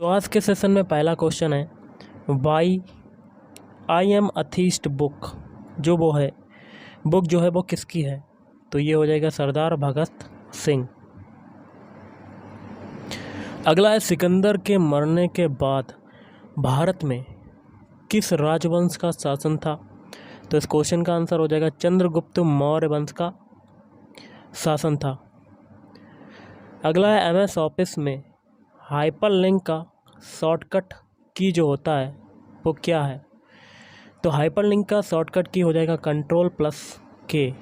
तो आज के सेशन में पहला क्वेश्चन है, why I am atheist book जो है वो किसकी है? तो ये हो जाएगा सरदार भगत सिंह। अगला है, सिकंदर के मरने के बाद भारत में किस राजवंश का शासन था? तो इस क्वेश्चन का आंसर हो जाएगा चंद्रगुप्त मौर्य वंश का शासन था। अगला है, एमएस ऑफिस में हाइपरलिंक का शॉर्टकट की जो होता है वो क्या है? तो हाइपरलिंक का शॉर्टकट की हो जाएगा Ctrl+K।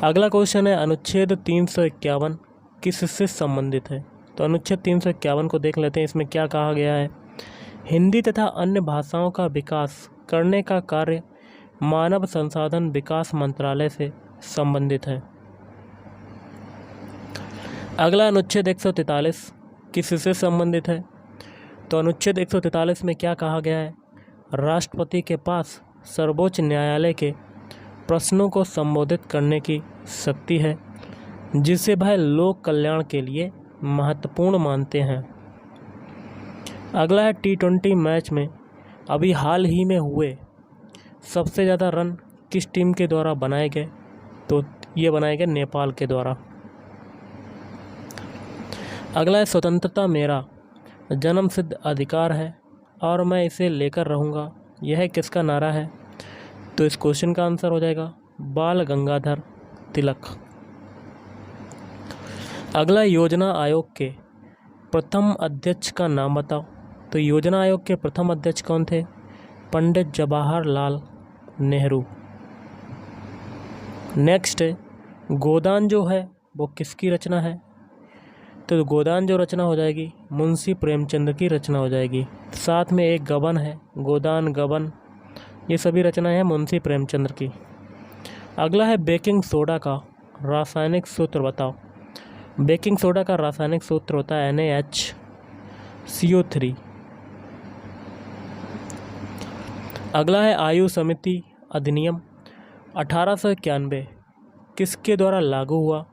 अगला क्वेश्चन है, अनुच्छेद 351 किससे संबंधित है? तो अनुच्छेद 351 को देख लेते हैं। इसमें क्या कहा गया है? हिंदी तथा अन्य भाषाओं का विकास करने का कार्य मानव संसाधन विकास मंत्रालय से संबंधित है। अगला, अनुच्छेद 143 किससे संबंधित है? तो अनुच्छेद 143 में क्या कहा गया है? राष्ट्रपति के पास सर्वोच्च न्यायालय के प्रश्नों को संबोधित करने की शक्ति है, जिसे वह लोक कल्याण के लिए महत्वपूर्ण मानते हैं। अगला है, T20 मैच में अभी हाल ही में हुए सबसे ज़्यादा रन किस टीम के द्वारा बनाए गए? तो ये बनाए गए नेपाल के द्वारा। अगला है, स्वतंत्रता मेरा जन्मसिद्ध अधिकार है और मैं इसे लेकर रहूँगा, यह किसका नारा है? तो इस क्वेश्चन का आंसर हो जाएगा बाल गंगाधर तिलक। अगला, योजना आयोग के प्रथम अध्यक्ष का नाम बताओ। तो योजना आयोग के प्रथम अध्यक्ष कौन थे? पंडित जवाहरलाल नेहरू। नेक्स्ट है, गोदान जो है वो किसकी रचना है? तो गोदान जो रचना हो जाएगी मुंशी प्रेमचंद की रचना हो जाएगी। साथ में एक गबन है, गोदान गबन, ये सभी रचनाएं हैं मुंशी प्रेमचंद की। अगला है, बेकिंग सोडा का रासायनिक सूत्र बताओ। बेकिंग सोडा का रासायनिक सूत्र होता है NaHCO3। अगला है, आयु समिति अधिनियम 1891 किसके द्वारा लागू हुआ?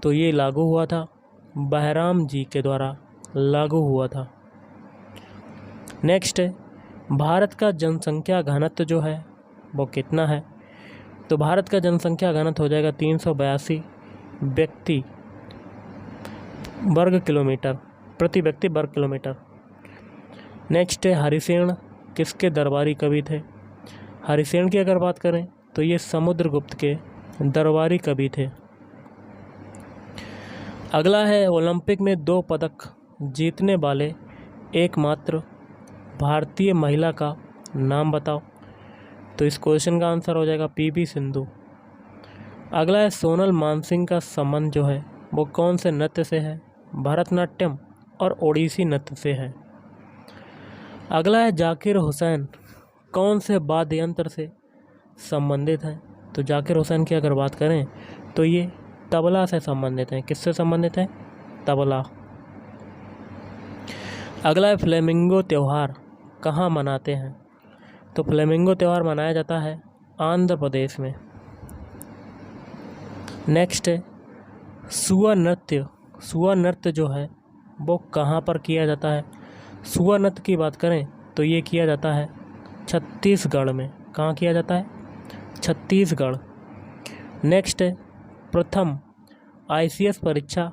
तो ये लागू हुआ था बहराम जी के द्वारा लागू हुआ था। नेक्स्ट है, भारत का जनसंख्या घनत्व जो है वो कितना है? तो भारत का जनसंख्या घनत्व हो जाएगा 382 व्यक्ति वर्ग किलोमीटर, प्रति व्यक्ति वर्ग किलोमीटर। नेक्स्ट है, हरिसेन किसके दरबारी कवि थे? हरिसेन की अगर बात करें तो ये समुद्रगुप्त के दरबारी कवि थे। अगला है, ओलंपिक में 2 पदक जीतने वाले एकमात्र भारतीय महिला का नाम बताओ। तो इस क्वेश्चन का आंसर हो जाएगा PV सिंधु। अगला है, सोनल मानसिंह का संबंध जो है वो कौन से नृत्य से है? भरतनाट्यम और ओडिसी नृत्य से है। अगला है, जाकिर हुसैन कौन से वाद्य यंत्र से संबंधित है? तो जाकिर हुसैन की अगर बात करें तो ये तबला से संबंधित हैं। किससे संबंधित है? तबला। अगला है, फ्लेमिंगो त्यौहार कहाँ मनाते हैं? तो फ्लेमिंगो त्यौहार मनाया जाता है आंध्र प्रदेश में। नेक्स्ट है, सुआ नृत्य जो है वो कहाँ पर किया जाता है? सुआ नृत्य की बात करें तो ये किया जाता है छत्तीसगढ़ में। कहाँ किया जाता है? छत्तीसगढ़। नेक्स्ट है, प्रथम ICS परीक्षा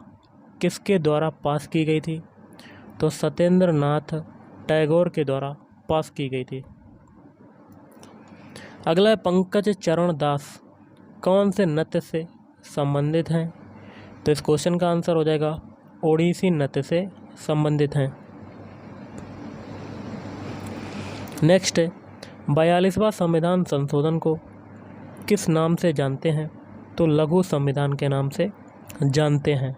किसके द्वारा पास की गई थी? तो सत्येंद्र नाथ टैगोर के द्वारा पास की गई थी। अगला है, पंकज चरण दास कौन से नृत्य से संबंधित हैं? तो इस क्वेश्चन का आंसर हो जाएगा ओडिसी नृत्य से संबंधित हैं। नेक्स्ट है, 42वां संविधान संशोधन को किस नाम से जानते हैं? तो लघु संविधान के नाम से जानते हैं।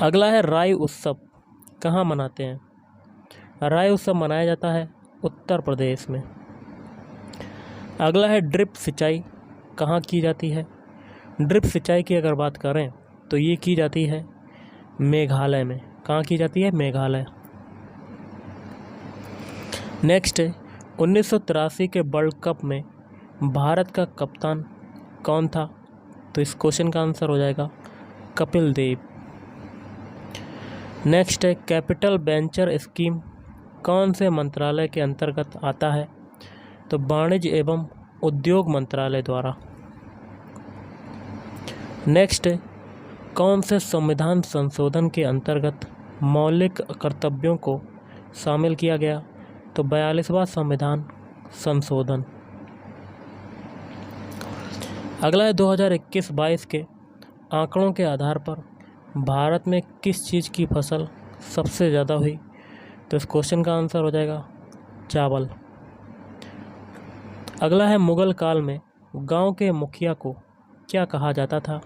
अगला है, राय उत्सव कहाँ मनाते हैं? राय उत्सव मनाया जाता है उत्तर प्रदेश में। अगला है, ड्रिप सिंचाई कहाँ की जाती है? ड्रिप सिंचाई की अगर बात करें तो ये की जाती है मेघालय में। कहाँ की जाती है? मेघालय। नेक्स्ट है, 1983 के वर्ल्ड कप में भारत का कप्तान कौन था? तो इस क्वेश्चन का आंसर हो जाएगा कपिल देव। नेक्स्ट है कैपिटल वेंचर स्कीम कौन से मंत्रालय के अंतर्गत आता है? तो वाणिज्य एवं उद्योग मंत्रालय द्वारा। नेक्स्ट है कौन से संविधान संशोधन के अंतर्गत मौलिक कर्तव्यों को शामिल किया गया? तो 42वां संविधान संशोधन। अगला है 2021-22 के आंकड़ों के आधार पर भारत में किस चीज़ की फसल सबसे ज़्यादा हुई? तो इस क्वेश्चन का आंसर हो जाएगा चावल। अगला है मुगल काल में गांव के मुखिया को क्या कहा जाता था?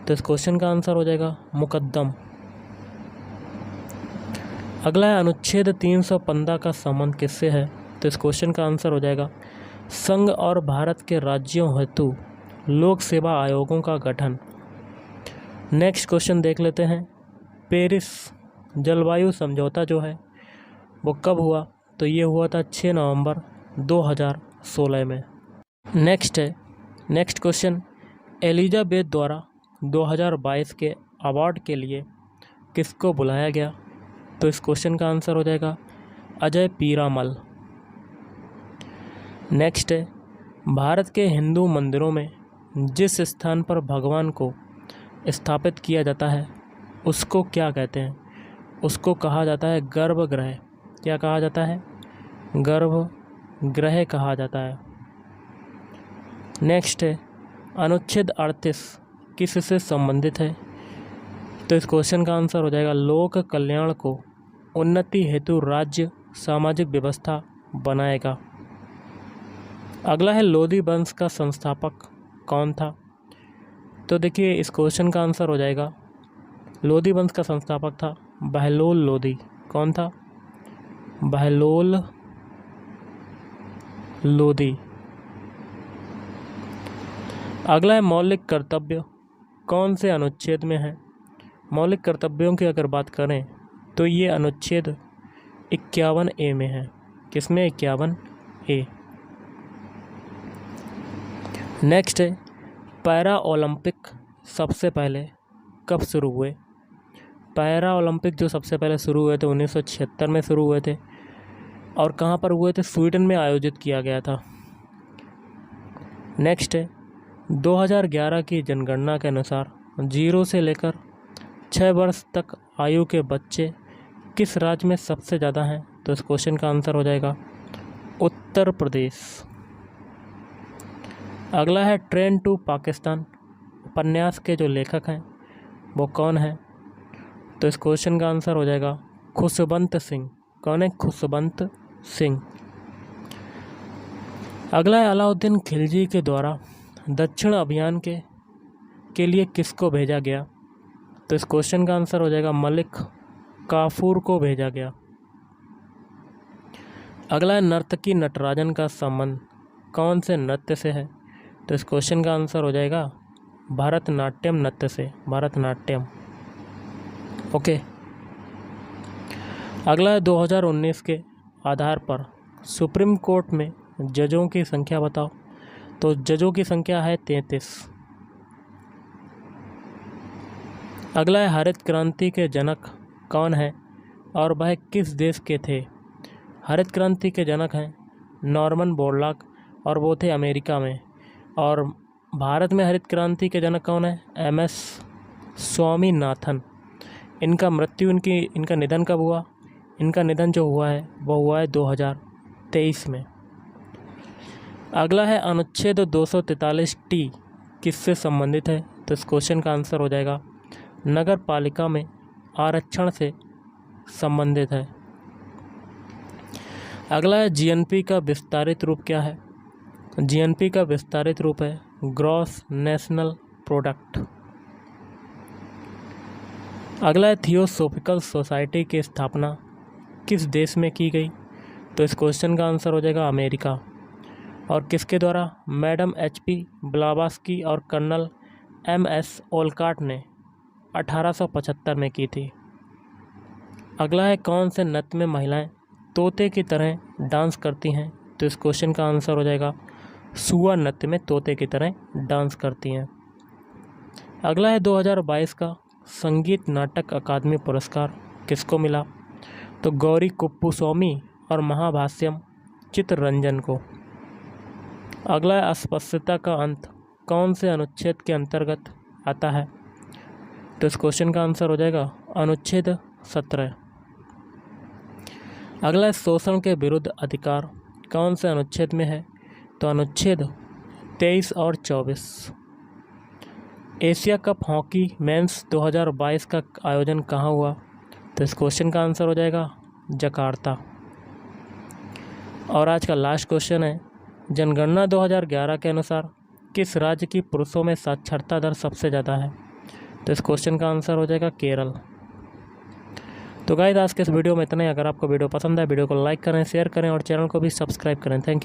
तो इस क्वेश्चन का आंसर हो जाएगा मुकद्दम। अगला है अनुच्छेद 315 का संबंध किससे है? तो इस क्वेश्चन का आंसर हो जाएगा संघ और भारत के राज्यों हेतु लोक सेवा आयोगों का गठन। नेक्स्ट क्वेश्चन देख लेते हैं। पेरिस जलवायु समझौता जो है वो कब हुआ? तो ये हुआ था 6 नवंबर 2016 में। नेक्स्ट क्वेश्चन एलिजाबेथ द्वारा 2022 के अवार्ड के लिए किसको बुलाया गया? तो इस क्वेश्चन का आंसर हो जाएगा अजय पीरामल। नेक्स्ट है भारत के हिंदू मंदिरों में जिस स्थान पर भगवान को स्थापित किया जाता है उसको क्या कहते हैं? उसको कहा जाता है गर्भगृह। क्या कहा जाता है? गर्भगृह कहा जाता है। नेक्स्ट है अनुच्छेद 38 किससे संबंधित है? तो इस क्वेश्चन का आंसर हो जाएगा लोक कल्याण को उन्नति हेतु राज्य सामाजिक व्यवस्था बनाएगा। अगला है लोधी वंश का संस्थापक कौन था? तो देखिए इस क्वेश्चन का आंसर हो जाएगा लोधी वंश का संस्थापक था बहलोल लोधी। कौन था? बहलोल लोधी। अगला है मौलिक कर्तव्य कौन से अनुच्छेद में है? मौलिक कर्तव्यों की अगर बात करें तो ये अनुच्छेद 51A में है। किसमें? 51A। नेक्स्ट है पैरा ओलंपिक सबसे पहले कब शुरू हुए? पैरा ओलंपिक जो सबसे पहले शुरू हुए थे 1976 में शुरू हुए थे। और कहाँ पर हुए थे? स्वीडन में आयोजित किया गया था। नेक्स्ट है 2011 की जनगणना के अनुसार 0 से लेकर 6 वर्ष तक आयु के बच्चे किस राज्य में सबसे ज़्यादा हैं? तो इस क्वेश्चन का आंसर हो जाएगा उत्तर प्रदेश। अगला है ट्रेन टू पाकिस्तान उपन्यास के जो लेखक हैं वो कौन है? तो इस क्वेश्चन का आंसर हो जाएगा खुशवंत सिंह। कौन है? खुशवंत सिंह। अगला है अलाउद्दीन खिलजी के द्वारा दक्षिण अभियान के लिए किसको भेजा गया? तो इस क्वेश्चन का आंसर हो जाएगा मलिक काफूर को भेजा गया। अगला है नर्तकी नटराजन का संबंध कौन से नृत्य से है? तो इस क्वेश्चन का आंसर हो जाएगा भरतनाट्यम नृत्य से। भरतनाट्यम। ओके। अगला है 2019 के आधार पर सुप्रीम कोर्ट में जजों की संख्या बताओ। तो जजों की संख्या है 33। अगला है हरित क्रांति के जनक कौन है और वह किस देश के थे? हरित क्रांति के जनक हैं नॉर्मन बोरलॉग और वो थे अमेरिका में। और भारत में हरित क्रांति के जनक कौन है? MS स्वामीनाथन। इनका निधन कब हुआ? इनका निधन जो हुआ है वो हुआ है 2023 में। अगला है अनुच्छेद 243T किससे संबंधित है? तो इस क्वेश्चन का आंसर हो जाएगा नगर पालिका में आरक्षण से संबंधित है। अगला है GNP का विस्तारित रूप क्या है? GNP का विस्तारित रूप है ग्रॉस नेशनल प्रोडक्ट। अगला है थियोसॉफिकल सोसाइटी की स्थापना किस देश में की गई? तो इस क्वेश्चन का आंसर हो जाएगा अमेरिका। और किसके द्वारा? मैडम HP ब्लावास्की और कर्नल MS ओलकॉट ने 1875 में की थी। अगला है कौन से नृत्य में महिलाएं तोते की तरह डांस करती हैं? तो इस क्वेश्चन का आंसर हो जाएगा सुआ नृत्य में तोते की तरह डांस करती हैं। अगला है 2022 का संगीत नाटक अकादमी पुरस्कार किसको मिला? तो गौरी कुप्पुस्वामी और महाभाष्यम चित्तरंजन को। अगला है अस्पृश्यता का अंत कौन से अनुच्छेद के अंतर्गत आता है? तो इस क्वेश्चन का आंसर हो जाएगा अनुच्छेद 17। अगला है शोषण के विरुद्ध अधिकार कौन से अनुच्छेद में है? तो अनुच्छेद 23 और 24। एशिया कप हॉकी मेंस 2022 का आयोजन कहाँ हुआ? तो इस क्वेश्चन का आंसर हो जाएगा जकार्ता। और आज का लास्ट क्वेश्चन है, जनगणना 2011 के अनुसार किस राज्य की पुरुषों में साक्षरता दर सबसे ज़्यादा है? तो इस क्वेश्चन का आंसर हो जाएगा केरल। तो गाइस आज के इस वीडियो में इतना ही। अगर आपको वीडियो पसंद है वीडियो को लाइक करें, शेयर करें और चैनल को भी सब्सक्राइब करें। Thank you.